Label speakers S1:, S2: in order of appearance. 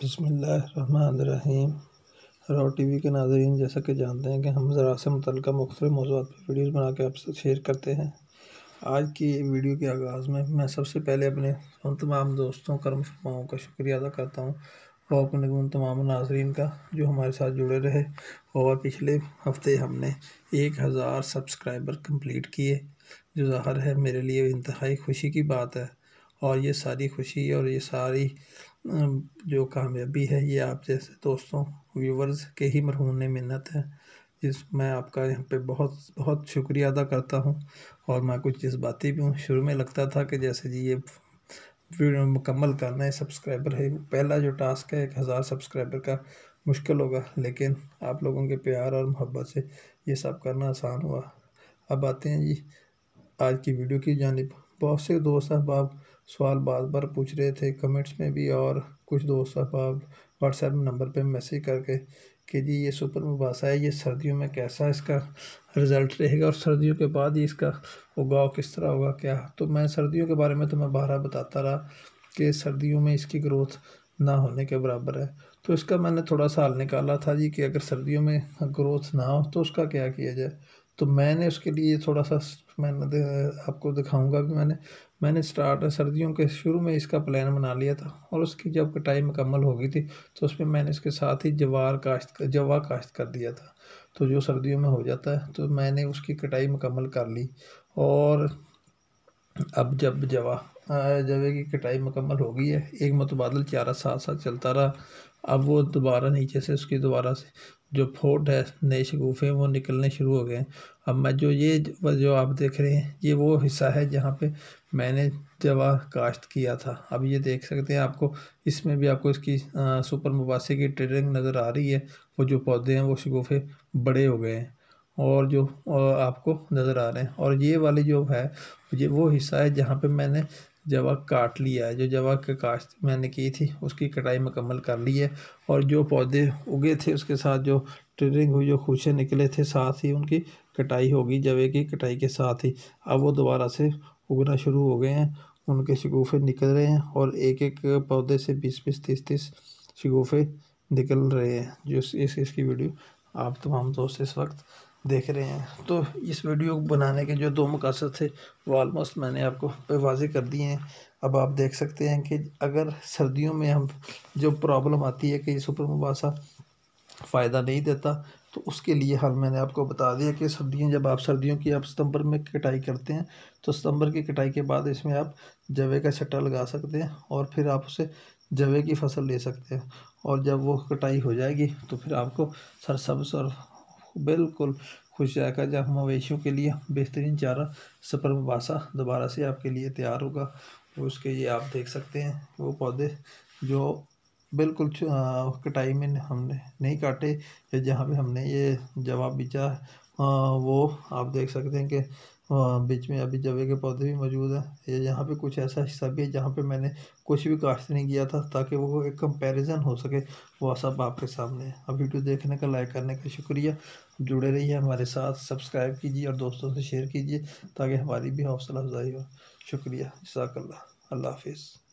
S1: بسم اللہ الرحمن الرحیم۔ راؤ ٹی وی کے ناظرین، جیسا کہ جانتے ہیں کہ ہم زراعت سے متعلقہ مختلف موضوعات پر ویڈیوز بنا کے آپ سے شیئر کرتے ہیں۔ آج کی ویڈیو کے آغاز میں سب سے پہلے اپنے ان تمام دوستوں کرم فرماؤں کا شکریہ ادا کرتا ہوں اور اپنے ان تمام ناظرین کا جو ہمارے ساتھ جڑے رہے، اور پچھلے ہفتے ہم نے 1000 سبسکرائبر کمپلیٹ کیے، جو ظاہر ہے میرے لیے انتہائی خوشی کی بات ہے۔ اور یہ ساری خوشی اور یہ ساری جو کامیابی ہے، یہ آپ جیسے دوستوں ویورز کے ہی مرہون منت ہے، جس میں آپ کا یہاں پہ بہت بہت شکریہ ادا کرتا ہوں۔ اور میں کچھ جذباتی بھی ہوں۔ شروع میں لگتا تھا کہ جیسے یہ ویڈیو مکمل کرنا ہے، سبسکرائبر ہے، پہلا جو ٹاسک ہے 1000 سبسکرائبر کا، مشکل ہوگا، لیکن آپ لوگوں کے پیار اور محبت سے یہ سب کرنا آسان ہوا۔ اب آتے ہیں آج کی ویڈیو کی جانب۔ بہت سے دوست احباب سوال بار بار پوچھ رہے تھے کمنٹس میں بھی، اور کچھ دوست احباب واٹس ایپ نمبر پہ میسیج کر کے کہ جی یہ سپر مباحثہ ہے، یہ سردیوں میں کیسا اس کا رزلٹ رہے گا، اور سردیوں کے بعد اس کا اگاؤ کس طرح ہوگا کیا۔ تو میں سردیوں کے بارے میں تو میں بارہا بتاتا رہا کہ سردیوں میں اس کی گروتھ نہ ہونے کے برابر ہے۔ تو اس کا میں نے تھوڑا سا حل نکالا تھا جی، کہ اگر سردیوں میں گروتھ نہ ہو تو اس کا کیا کیا جائے۔ تو میں نے اس کے لیے تھوڑا سا میں نے آپ کو دکھاؤں گا کہ میں نے سردیوں کے شروع میں اس کا پلان بنا لیا تھا، اور اس کی جب کٹائی مکمل ہو گئی تھی تو اس میں نے اس کے ساتھ ہی جوا کاشت کر دیا تھا، تو جو سردیوں میں ہو جاتا ہے۔ تو میں نے اس کی کٹائی مکمل کر لی، اور اب جب جوے کی کٹائی مکمل ہو گئی ہے، ایک متبادل چارہ ساتھ ساتھ چلتا رہا۔ اب وہ دوبارہ نیچے سے اس کی دوبارہ سے جو پھوٹ ہے، نئے شگوفے وہ نکلنے شروع ہو گئے ہیں۔ اب میں جو آپ دیکھ رہے ہیں، یہ وہ حصہ ہے جہاں پہ میں نے جوا کاشت کیا تھا۔ اب یہ دیکھ سکتے ہیں، آپ کو اس میں بھی آپ کو اس کی سپر مباحثے کی ٹریلنگ نظر آ رہی ہے۔ وہ جو پودے ہیں وہ شگوفے بڑے ہو گئے ہیں، اور جو آپ کو نظر آ رہے ہیں۔ اور یہ والی جو ہے، یہ وہ حصہ ہے جہاں پہ میں نے جوا کاٹ لیا ہے، جو جوا کی کاشت میں نے کی تھی اس کی کٹائی مکمل کر لی ہے۔ اور جو پودے اگے تھے اس کے ساتھ جو ٹریلنگ ہوئی، جو خوشے نکلے تھے، ساتھ ہی ان کی کٹائی ہوگی جوے کی کٹائی کے ساتھ ہی۔ اب وہ دوبارہ سے اگنا شروع ہو گئے ہیں، ان کے شگوفے نکل رہے ہیں، اور ایک ایک پودے سے 20 30 شگوفے نکل رہے ہیں، جو اس کی ویڈیو آپ تمام دوست اس وقت دیکھ رہے ہیں۔ تو اس ویڈیو بنانے کے جو 2 مقاصد تھے وہ آلموسٹ میں نے آپ کو واضح کر دیے ہیں۔ اب آپ دیکھ سکتے ہیں کہ اگر سردیوں میں ہم جو پرابلم آتی ہے کہ یہ سپر مباحثہ فائدہ نہیں دیتا، تو اس کے لیے حل میں نے آپ کو بتا دیا کہ جب آپ سردیوں کی ستمبر میں کٹائی کرتے ہیں، تو ستمبر کی کٹائی کے بعد اس میں آپ جوے کا چھٹا لگا سکتے ہیں، اور پھر آپ اسے جوے کی فصل لے سکتے ہیں۔ اور جب وہ کٹائی ہو جائے گی تو پھر آپ کو سرسبز اور بالکل خوش جائے گا، جب مویشیوں کے لیے بہترین چارہ سپر مباحثہ دوبارہ سے آپ کے لیے تیار ہوگا۔ اس کے یہ آپ دیکھ سکتے ہیں وہ پودے جو بالکل کٹائی میں ہم نے نہیں کاٹے، یا جہاں پہ ہم نے یہ جوا بیچا، وہ آپ دیکھ سکتے ہیں کہ بیچ میں ابھی جوے کے پودے بھی موجود ہیں۔ یہاں پہ کچھ ایسا حصہ بھی ہے جہاں پہ میں نے کچھ بھی کاشت نہیں کیا تھا، تاکہ وہ ایک کمپیریزن ہو سکے، وہ سب آپ کے سامنے ہے۔ اب ویڈیو دیکھنے کا، لائک کرنے کا شکریہ۔ جڑے رہیے ہمارے ساتھ، سبسکرائب کیجیے اور دوستوں سے شیئر کیجیے تاکہ ہماری بھی حوصلہ افزائی ہو۔ شکریہ، جزاک اللہ۔ اللہ حافظ۔